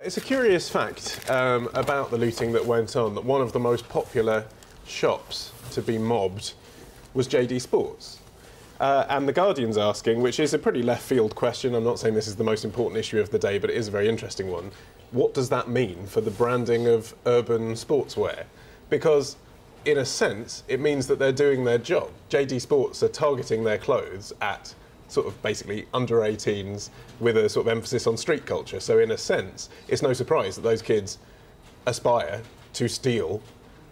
It's a curious fact about the looting that went on, that one of the most popular shops to be mobbed was JD Sports. And The Guardian's asking, which is a pretty left-field question, I'm not saying this is the most important issue of the day, but it is a very interesting one, what does that mean for the branding of urban sportswear? Because, in a sense, it means that they're doing their job. JD Sports are targeting their clothes at sort of basically under 18s with a sort of emphasis on street culture. So in a sense, it's no surprise that those kids aspire to steal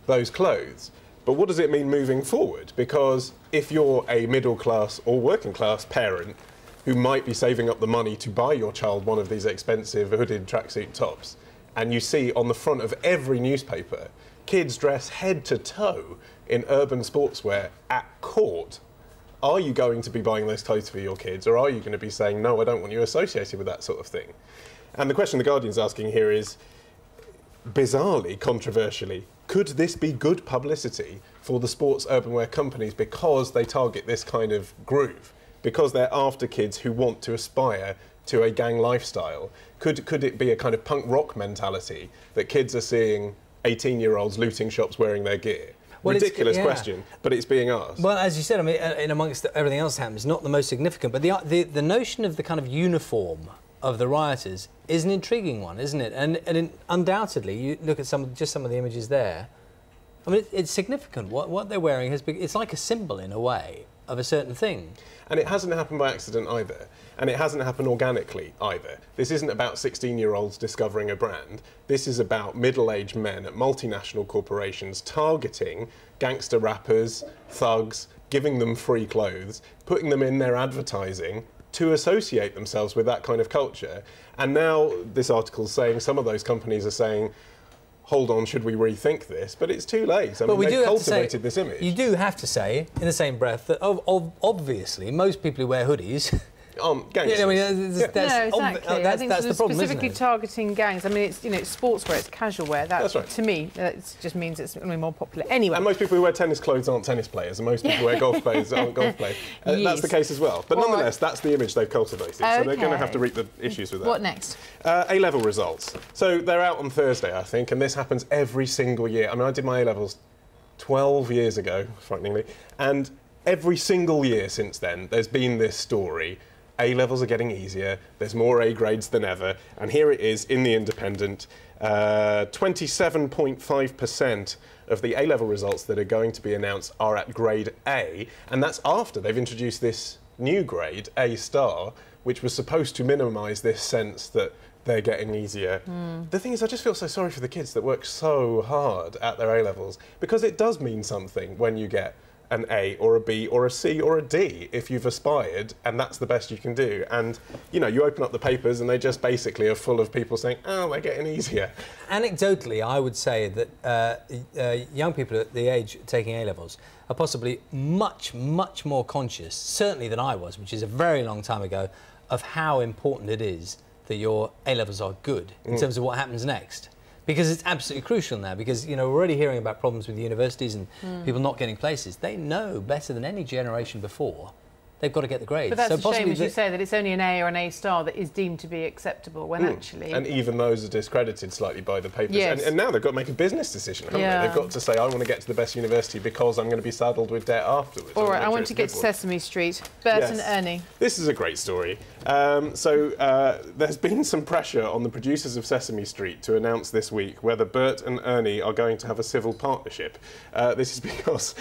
those clothes. But what does it mean moving forward? Because if you're a middle class or working class parent who might be saving up the money to buy your child one of these expensive hooded tracksuit tops, and you see on the front of every newspaper kids dressed head to toe in urban sportswear at court, are you going to be buying those clothes for your kids, or are you going to be saying, no, I don't want you associated with that sort of thing? And the question The Guardian's asking here is, bizarrely, controversially, could this be good publicity for the sports urban wear companies because they target this kind of groove? Because they're after kids who want to aspire to a gang lifestyle? Could it be a kind of punk rock mentality that kids are seeing 18-year-olds looting shops wearing their gear? Well, ridiculous question, but it's being asked. Well, as you said, I mean, in amongst everything else that happens, not the most significant, but the notion of the kind of uniform of the rioters is an intriguing one, isn't it? And undoubtedly, you look at some of the images there. I mean, it's significant. What they're wearing it's like a symbol in a way of a certain thing. And it hasn't happened by accident either. And it hasn't happened organically either. This isn't about 16-year-olds discovering a brand. This is about middle-aged men at multinational corporations targeting gangster rappers, thugs, giving them free clothes, putting them in their advertising to associate themselves with that kind of culture. And now this article's saying some of those companies are saying, hold on, should we rethink this? But it's too late. I mean, they've cultivated this image. You do have to say, in the same breath, that obviously most people who wear hoodies gangsters. Yeah, I mean, exactly. I think that's the problem, specifically targeting gangs. I mean, it's it's sportswear, it's casual wear. That's right. To me, it just means it's going to be more popular. Anyway. And most people who wear tennis clothes aren't tennis players, and most people who wear golf clothes aren't golf players. Yes. That's the case as well. But nonetheless, that's the image they've cultivated. Okay. So they're going to have to reap the issues with that. What next? A-level results. So they're out on Thursday, I think, and this happens every single year. I mean, I did my A-levels 12 years ago, frighteningly, and every single year since then, there's been this story. A-levels are getting easier, there's more A grades than ever, and here it is in The Independent. 27.5% of the A-level results that are going to be announced are at grade A, and that's after they've introduced this new grade, A star, which was supposed to minimise this sense that they're getting easier. The thing is, I just feel so sorry for the kids that work so hard at their A-levels, because it does mean something when you get an A or a B or a C or a D if you've aspired, and that's the best you can do. And, you know, you open up the papers and they just basically are full of people saying, oh, they're getting easier. Anecdotally, I would say that young people at the age taking A-levels are possibly much, much more conscious, certainly than I was, which is a very long time ago, of how important it is that your A-levels are good in terms of what happens next. Because it's absolutely crucial now, because, you know, we're already hearing about problems with universities and people not getting places. They know better than any generation before they've got to get the grades. But that's a shame, as you say, that it's only an A or an A star that is deemed to be acceptable, when actually... And even those are discredited slightly by the papers. Yes. And now they've got to make a business decision, haven't they? They've got to say, I want to get to the best university because I'm going to be saddled with debt afterwards. All right, I want to get to Sesame Street. Bert and Ernie. This is a great story. There's been some pressure on the producers of Sesame Street to announce this week whether Bert and Ernie are going to have a civil partnership. This is because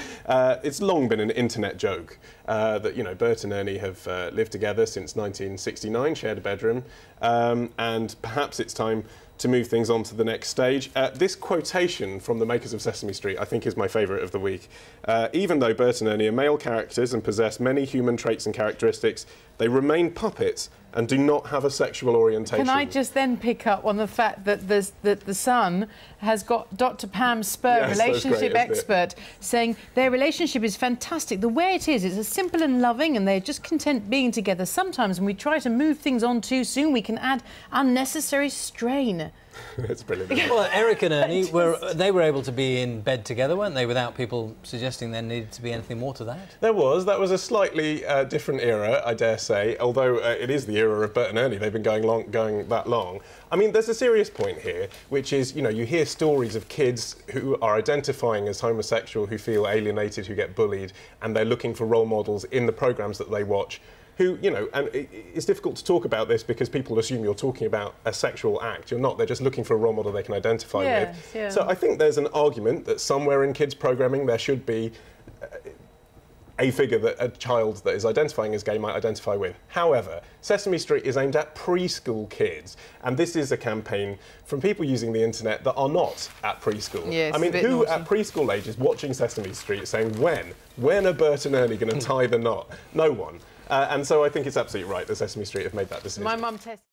it's long been an internet joke that, you know, Bert and Ernie have lived together since 1969, shared a bedroom, and perhaps it's time to move things on to the next stage. This quotation from the makers of Sesame Street, I think, is my favourite of the week. Even though Bert and Ernie are male characters and possess many human traits and characteristics, they remain puppets and do not have a sexual orientation. Can I just then pick up on the fact that the son has got Dr. Pam Spur, relationship expert, saying their relationship is fantastic. The way it is, it's simple and loving, and they're just content being together. Sometimes when we try to move things on too soon, we can add unnecessary strain. It's brilliant. Well, Eric and Ernie were able to be in bed together, weren't they, without people suggesting there needed to be anything more to that? That was a slightly different era, I dare say, although it is the era of Bert and Ernie. They've been going that long. I mean, there's a serious point here, which is, you know, you hear stories of kids who are identifying as homosexual, who feel alienated, who get bullied, and they're looking for role models in the programmes that they watch, who, you know, and it's difficult to talk about this because people assume you're talking about a sexual act. You're not. They're just looking for a role model they can identify with. Yeah. So I think there's an argument that somewhere in kids' programming there should be a figure that a child that is identifying as gay might identify with. However, Sesame Street is aimed at preschool kids, and this is a campaign from people using the internet that are not at preschool. Yes, I mean, who naughty. at preschool age is watching Sesame Street saying, when are Bert and Ernie going to tie the knot? No one. And so I think it's absolutely right that Sesame Street have made that decision. My mum tested.